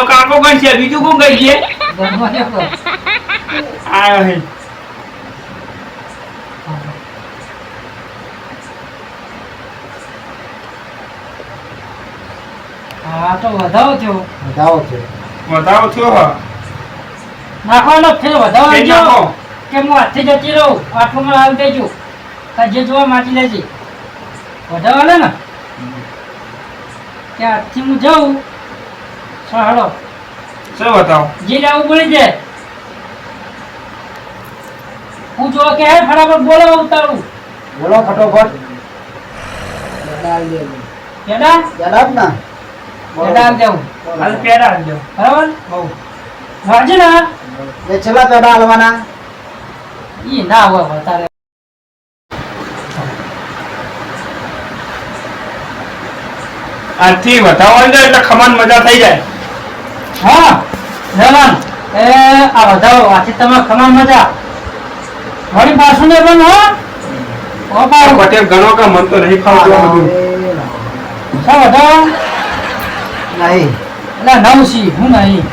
એનો કાકો કણ છે બીજું કોણ કઈ છે આયો હે હા તો વધાવો થયો હા નાખવાનો થયો વધાવો કઈ થયો નાખો કે હું હાથથી જતી રહું આઠમાં આવી દેજો જે જોવા માટી લેજે વધાવો લે ને કે હાથથી હું જાઉં હળો શું બતાવો જે લાવું બોલી દે હું જો કે ફટાફટ બોલો ઉતારું બોલો ફટોફટ પેડા જલાબ ના પેડા આવી જાઉં હાલ પેડા આલજો બરાબર બહુ વાંચે ને એ છેલ્લા પેડા હાલવાના ઈ ના હોય વધારે આજથી વધાવો અંદર એટલે ખમાન મજા થઈ જાય હા જવાન એ આ વધાવો આથી તમારે ખમા મજા વળી પાછું ને પણ હો ઓપા પટેલ ઘણો કે મન તો નહીં ખાવતું આ બધું સા વધાવો નહીં એટલે નવસી હું નહીં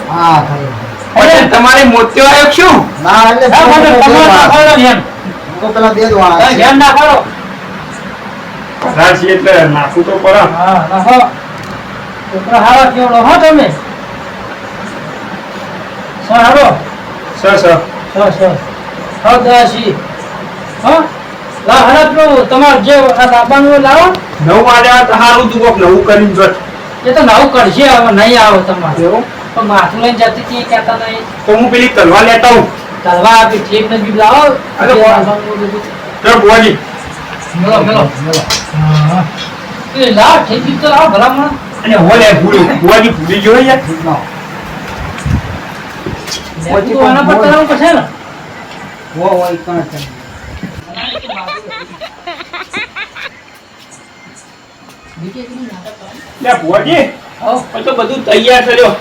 હા થઈ પટેલ તમારે મોત્યો આવ્યો શું ના એટલે હા મને તમારે નાખવાનો ધ્યાન તો પેલા બે જ વાળા ધ્યાન નાખવાનો રાશી એટલે નાખું તો પડે હા નાખો છોકરો હારો કેવડો હો તમે સારો સર હા દાસી હા લા હરત તમાર જે લાવવાનું લાવો 9 વાગ્યા તો હારું તું કોક નવું કરીને જોત એ તો નવું કરશે હવે નહીં આવે તમારે એવું પણ માથું લઈને જતી હતી કહેતા નહીં તો હું પેલી તલવાર લેતા હું તલવા આપી ઠીક ને બી લાવો અરે ચલ બુઆજી મેલો હા એ લાવ ઠીક બી તો લાવો ભલામણ અને હોલે બુઆજી ભૂલી ગયો યાર તો આના પર તલાવ પડશે ને વો હોય કોણ છે લે બુઆજી આવો પછી તો બધું તૈયાર છે લ્યો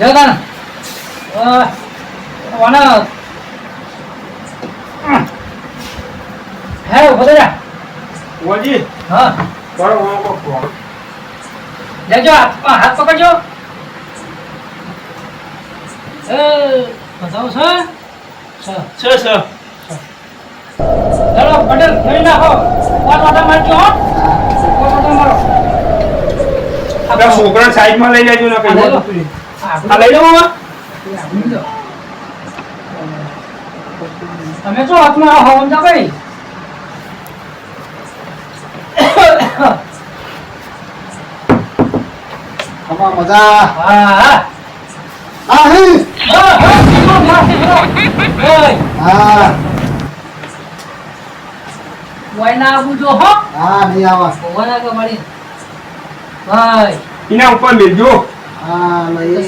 જો તાન વાના હે ઉભો જા બુઆજી હા બરો કોક લેજો હાથ પકડજો એ બતાવો છે છે ચાલો પટેલ ફેરી નાખો પાંચ વાટા મારજો હો પાંચ વાટા મારો આપણા છોકરા સાઈડમાં લઈ લેજો ને આ લઈ લો. કઈ આ લઈ લો મામા તમે જો હાથમાં હવન જા ભાઈ ખમા મજા હા હા હે હા વાયના બુજો હો હા નહીં આવા વાયના કે મળી ભાઈ એના ઉપર લેજો હા લઈ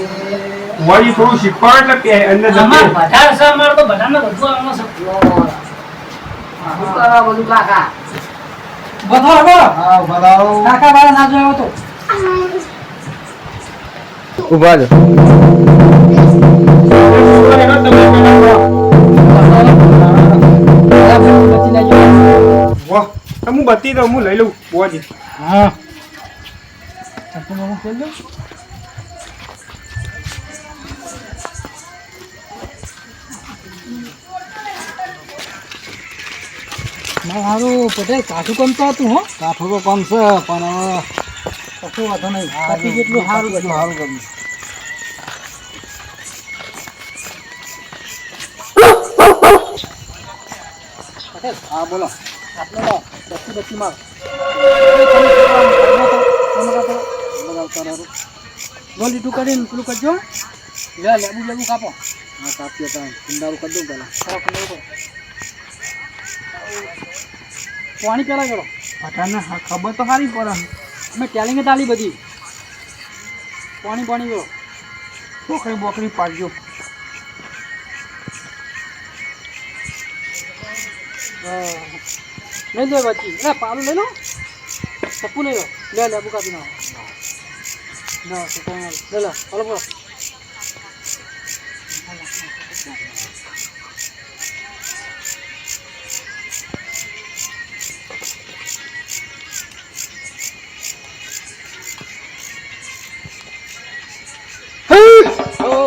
બુઆજી થોડું શીખવાડ એટલે કે અંદર અમાર જતે બધા છે અમાર તો બધાને બધું આવવાનું છે બધું કાકા બધો હો હા બરાવો કાકા બાળા ના જોયો તો ઉભા જો વાહ હું બતી દઉં હું લઈ લઉં બુઆજી હા આપણે હું કહી દઉં મારું પટેલ કાઠું કામ તો હતું હો કાઠું તો કોણ છે પણ કશું વાંધો નહીં કાઠી જેટલું સારું કેટલું સારું કર્યું પટેલ હા બોલો આપણે બત્તી બત્તી માર લીટું કરીને પેલું કરજો લે લેબુ લેબુ કાપો હા કાપીએ તો કુંડારું કરી દઉં પેલા પાણી પેલા કરો પઠાને ખબર તો સારી પડે અમે ટેલિંગે તાલી બધી પાણી પાણી કરો બોકરી બોકરી પાડજો લઈ લો બચી લે પાલું લઈ લો ચપ્પુ લઈ લો લે લેબુ કાપી નાખો ના તો લે લે ચાલો બોલો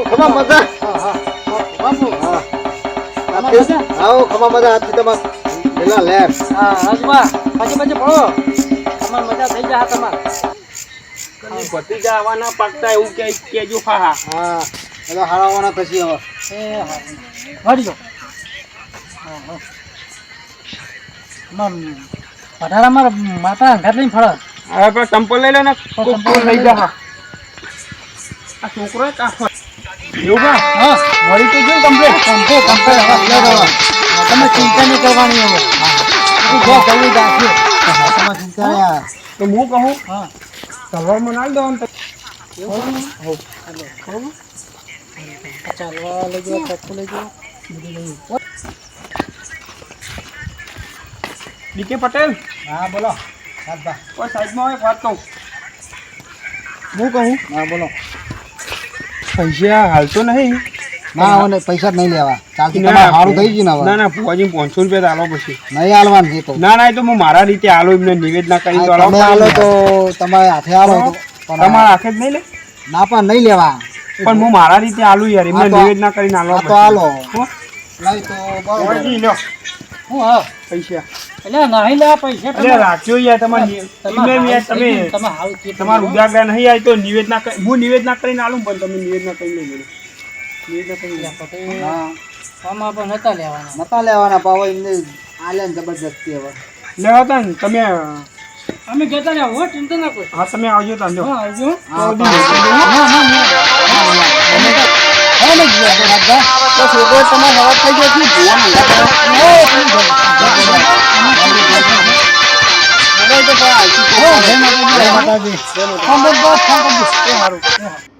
ખમા મજા બાપુ આવો ખમા મજા હાથથી તમારે પેલા લે હા રાજભા પછી પછી પડો તમાર મજા થઈ જાય તમાર ભતીજા આવવાના પાકતા એવું કેજો હા હા એટલે હારાવાના થશે હવે એ હા વળજો પધારા મારા માતા ઘર લઈને ફળ હવે પેલો ચંપલ લઈ લો ને કોક લઈ જા આ છોકરો કાફો એવું કા હા મળી તો જોઈ કમ્પ્લીટ તમે ચિંતા નહીં કરવાની હવે જો જલ્દી જાશે તમારે ચિંતા નહીં તો હું કહું હા સવારમાં ના દો ચાલવા લઈ જાઓ ચપ્પુ લઈ જાઓ ડીકે પટેલ હા બોલો રાજભા કોઈ સાઈડમાં એક વાત કહું હું કહું હા બોલો પૈસા હાલ તો નહીં ના હવે પૈસા જ નહીં લેવા ચાલતી તમારે સારું થઈ ગયું ને હવે ના ના ભુવાજી 500 રૂપિયા આલો પછી નહીં હાલવાનું છે તો ના ના એ તો હું મારા રીતે આલો એમને નિવેદના કરી તો તમે હાલો તો તમારે હાથે હાલો તો તમારા હાથે જ નહીં લે ના પણ નહીં લેવા પણ હું મારા રીતે આલુ યાર એમને હા તો- નિવેદના કરીને આલો હા તો હાલો હો? નહીં તો બરોબર ભુવાજી લ્યો હું હા પૈસા એટલે નહીં લે પૈસા અરે રાખ્યો યાર તમારે એમને યાર તમે તમારું ઉજાગરા નહીં આવી તો નિવેદના હું નિવેદના કરીને આલું પણ તમે નિવેદના કરીને લઈ લો નિવેદના કરીને હા આમાં પણ નતા લેવાના નતા લેવાના પાવ એમને આલે ને જબરજસ્તી હવે લેવા તા ને તમે અમે કહેતા ને હો ચિંતા ના કોઈ હા તમે આવજો તાંજો હા આવજો હા તો તો છોકરો તમારે હવા થઈ ગયો છે જોવાનું જય માતાજી. જય માતાજી. ફોન કરજો, ફોન કરજો. એ હારું, એ હારું.